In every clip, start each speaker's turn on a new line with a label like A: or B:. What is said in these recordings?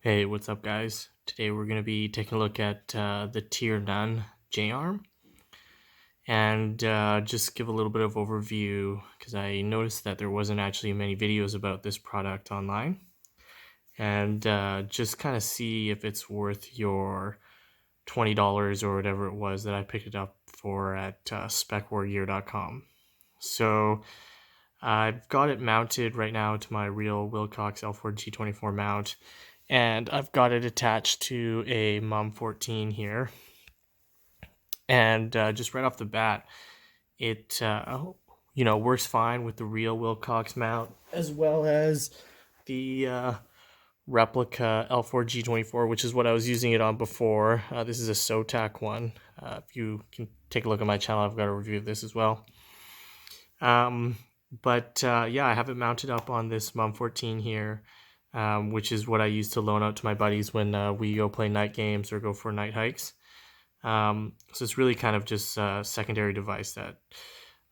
A: Hey, what's up, guys? Today we're going to be taking a look at the Tier None J Arm and just give a little bit of overview because I noticed that there wasn't actually many videos about this product online, and just kind of see if it's worth your $20 or whatever it was that I picked it up for at specwargear.com. So I've got it mounted right now to my real Wilcox L4G24 mount, and I've got it attached to a MUM-14 here. And just right off the bat, it works fine with the real Wilcox mount as well as the Replica L4G24, which is what I was using it on before. This is a SOTAC one. If you can take a look at my channel, I've got a review of this as well. But I have it mounted up on this MUM-14 here, which is what I use to loan out to my buddies when we go play night games or go for night hikes. So it's really kind of just a secondary device that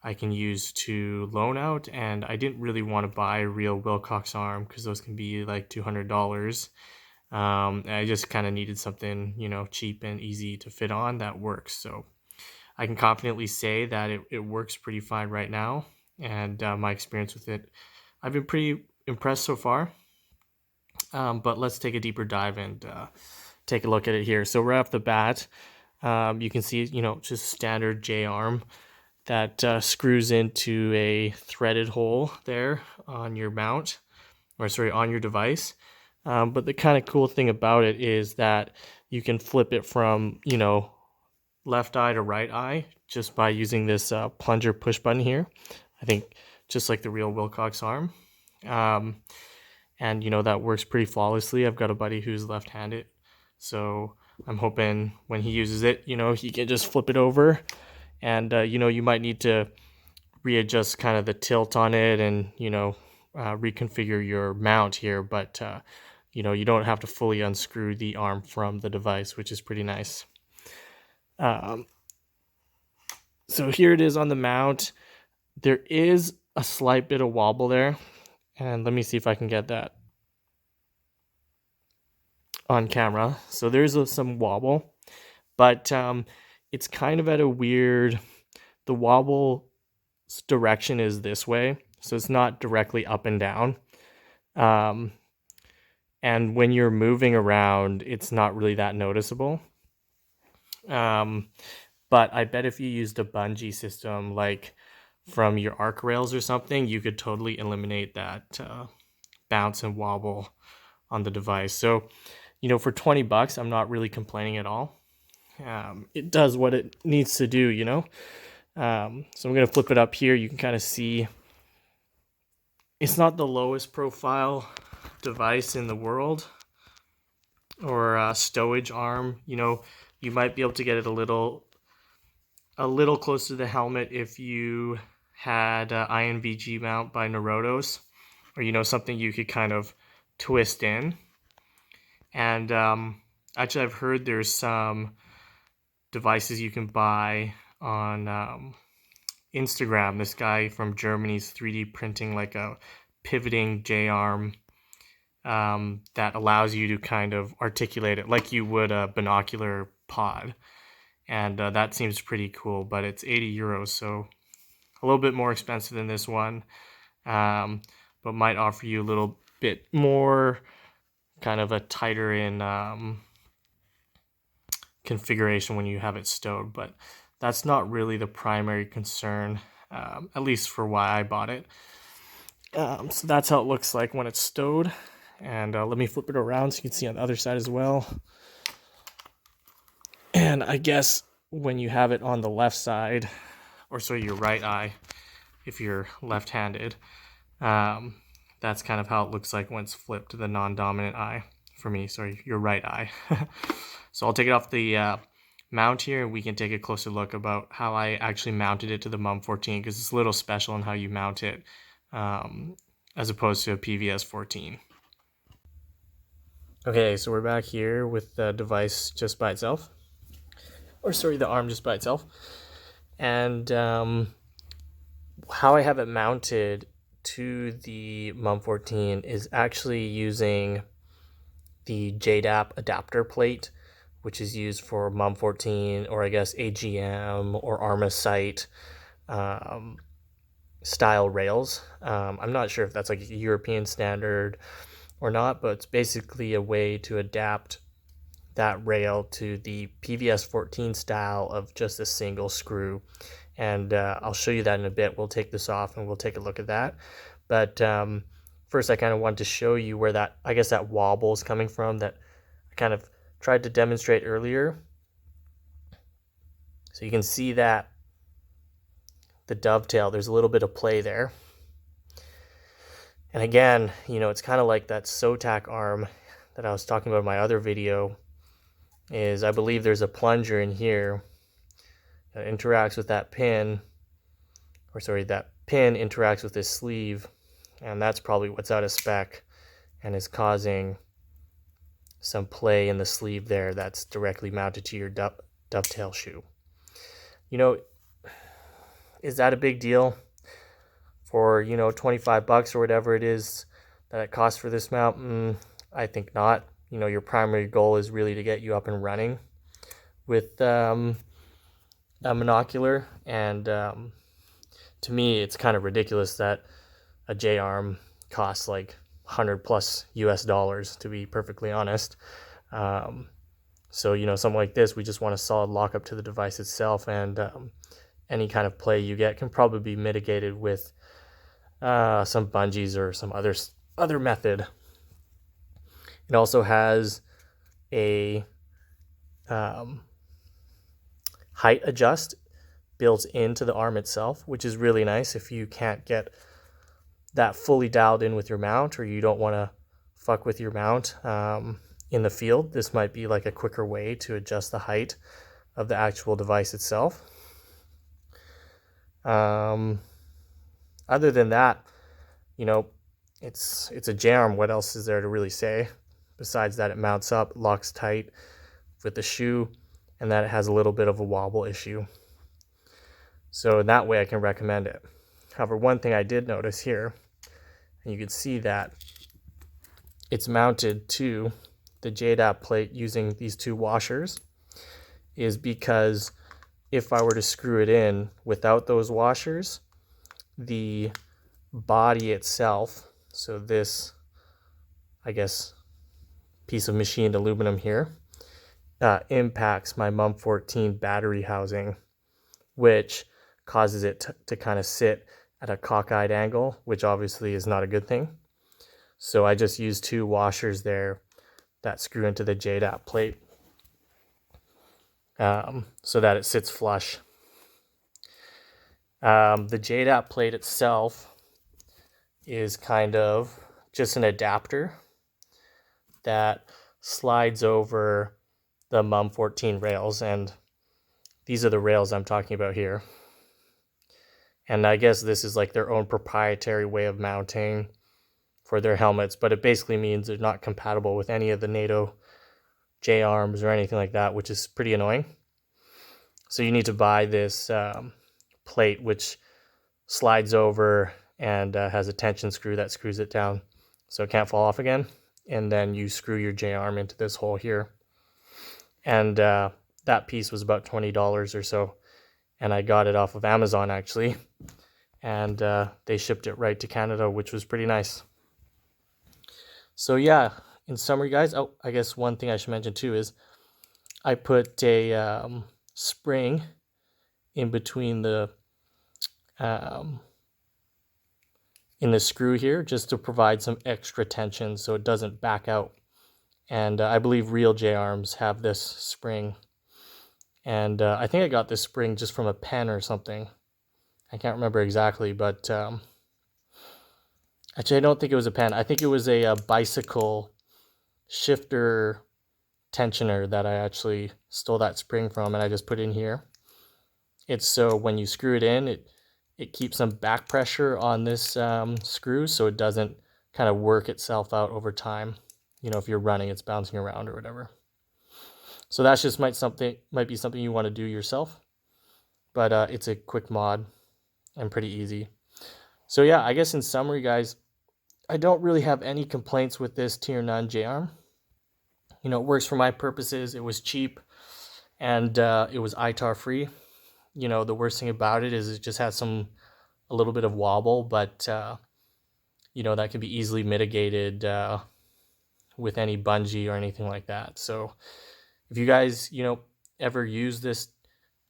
A: I can use to loan out, and I didn't really want to buy a real Wilcox arm because those can be like $200. I just kind of needed something, cheap and easy to fit on that works. So I can confidently say that it works pretty fine right now, and my experience with it, I've been pretty impressed so far. But let's take a deeper dive and take a look at it here. So right off the bat, you can see, just standard J arm that screws into a threaded hole there on your mount, on your device. But the kind of cool thing about it is that you can flip it from, left eye to right eye just by using this plunger push button here. I think just like the real Wilcox arm. And that works pretty flawlessly. I've got a buddy who's left-handed, so I'm hoping when he uses it, he can just flip it over, and you might need to readjust kind of the tilt on it and reconfigure your mount here, but you don't have to fully unscrew the arm from the device, which is pretty nice. So here it is on the mount. There is a slight bit of wobble there, and let me see if I can get that on camera. So there's some wobble, but it's kind of at a weird, the wobble direction is this way, so it's not directly up and down. And when you're moving around, it's not really that noticeable. But I bet if you used a bungee system, like from your arc rails or something, you could totally eliminate that bounce and wobble on the device. So, for $20, I'm not really complaining at all. It does what it needs to do, So I'm going to flip it up here. You can kind of see it's not the lowest profile device in the world, or stowage arm. You might be able to get it a little close to the helmet if you had INVG mount by Naruto's, or something you could kind of twist in. And actually, I've heard there's some devices you can buy on Instagram. This guy from Germany's 3D printing like a pivoting J arm that allows you to kind of articulate it like you would a binocular pod. And that seems pretty cool, but it's 80 euros, so a little bit more expensive than this one, but might offer you a little bit more kind of a tighter in configuration when you have it stowed. But that's not really the primary concern, at least for why I bought it. So that's how it looks like when it's stowed. And let me flip it around so you can see on the other side as well. And I guess when you have it on the left side, or your right eye, if you're left-handed, that's kind of how it looks like when it's flipped to the non-dominant eye. For me, your right eye. So I'll take it off the mount here, and we can take a closer look about how I actually mounted it to the MUM-14, because it's a little special in how you mount it as opposed to a PVS-14. Okay, so we're back here with the device just by itself. The arm just by itself. And how I have it mounted to the MUM-14 is actually using the JDAPT adapter plate, which is used for MUM-14 or I guess AGM or ARMA site style rails. I'm not sure if that's like a European standard or not, but it's basically a way to adapt that rail to the PVS-14 style of just a single screw. And I'll show you that in a bit. We'll take this off and we'll take a look at that. But first I kind of wanted to show you where that, I guess that wobble is coming from that I kind of tried to demonstrate earlier. So you can see that the dovetail, there's a little bit of play there. And again, you know, it's kind of like that SOTAC arm that I was talking about in my other video. Is I believe there's a plunger in here that interacts with that pin, or sorry, that pin interacts with this sleeve, and that's probably what's out of spec and is causing some play in the sleeve there that's directly mounted to your dovetail shoe. You know, is that a big deal for, you know, 25 bucks or whatever it is that it costs for this mount? I think not. You know, your primary goal is really to get you up and running with a monocular, and to me it's kind of ridiculous that a J Arm costs like $100+ US, to be perfectly honest. So, you know, something like this, we just want a solid lockup to the device itself, and any kind of play you get can probably be mitigated with some bungees or some other method. It also has a height adjust built into the arm itself, which is really nice if you can't get that fully dialed in with your mount, or you don't want to fuck with your mount in the field. This might be like a quicker way to adjust the height of the actual device itself. Other than that, you know, it's a J Arm. What else is there to really say? Besides that, it mounts up, locks tight with the shoe, and that it has a little bit of a wobble issue. So in that way, I can recommend it. However, one thing I did notice here, and you can see that it's mounted to the JDAPT plate using these two washers, is because if I were to screw it in without those washers, the body itself, so this, I guess, piece of machined aluminum here, impacts my MUM-14 battery housing, which causes it to kind of sit at a cockeyed angle, which obviously is not a good thing. So I just use two washers there that screw into the JDAPT plate so that it sits flush. The JDAPT plate itself is kind of just an adapter that slides over the MUM-14 rails, and these are the rails I'm talking about here. And I guess this is like their own proprietary way of mounting for their helmets, but it basically means they're not compatible with any of the NATO J Arms or anything like that, which is pretty annoying. So you need to buy this plate, which slides over and has a tension screw that screws it down so it can't fall off again. And then you screw your J Arm into this hole here. And that piece was about $20 or so. And I got it off of Amazon, actually. And they shipped it right to Canada, which was pretty nice. So yeah, in summary, guys, oh, I guess one thing I should mention too is I put a spring in between the in the screw here, just to provide some extra tension so it doesn't back out. And I believe real J Arms have this spring. And I think I got this spring just from a pen or something. I can't remember exactly, but actually I don't think it was a pen. I think it was a bicycle shifter tensioner that I actually stole that spring from, and I just put in here. It's so when you screw it in, it keeps some back pressure on this screw so it doesn't kind of work itself out over time. You know, if you're running, it's bouncing around or whatever. So that's just might be something you want to do yourself, but it's a quick mod and pretty easy. So yeah, I guess in summary, guys, I don't really have any complaints with this Tier 9 J Arm. You know, it works for my purposes. It was cheap, and it was ITAR free. You know, the worst thing about it is it just has a little bit of wobble, but you know, that can be easily mitigated with any bungee or anything like that. So if you guys, you know, ever use this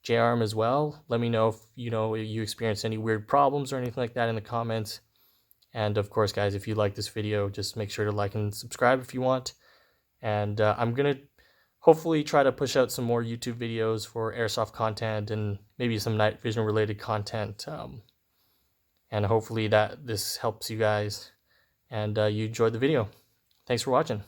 A: J Arm as well, let me know if, you know, you experience any weird problems or anything like that in the comments. And of course, guys, if you like this video, just make sure to like and subscribe if you want. And I'm gonna hopefully try to push out some more YouTube videos for airsoft content and maybe some night vision related content. And hopefully that this helps you guys and you enjoyed the video. Thanks for watching.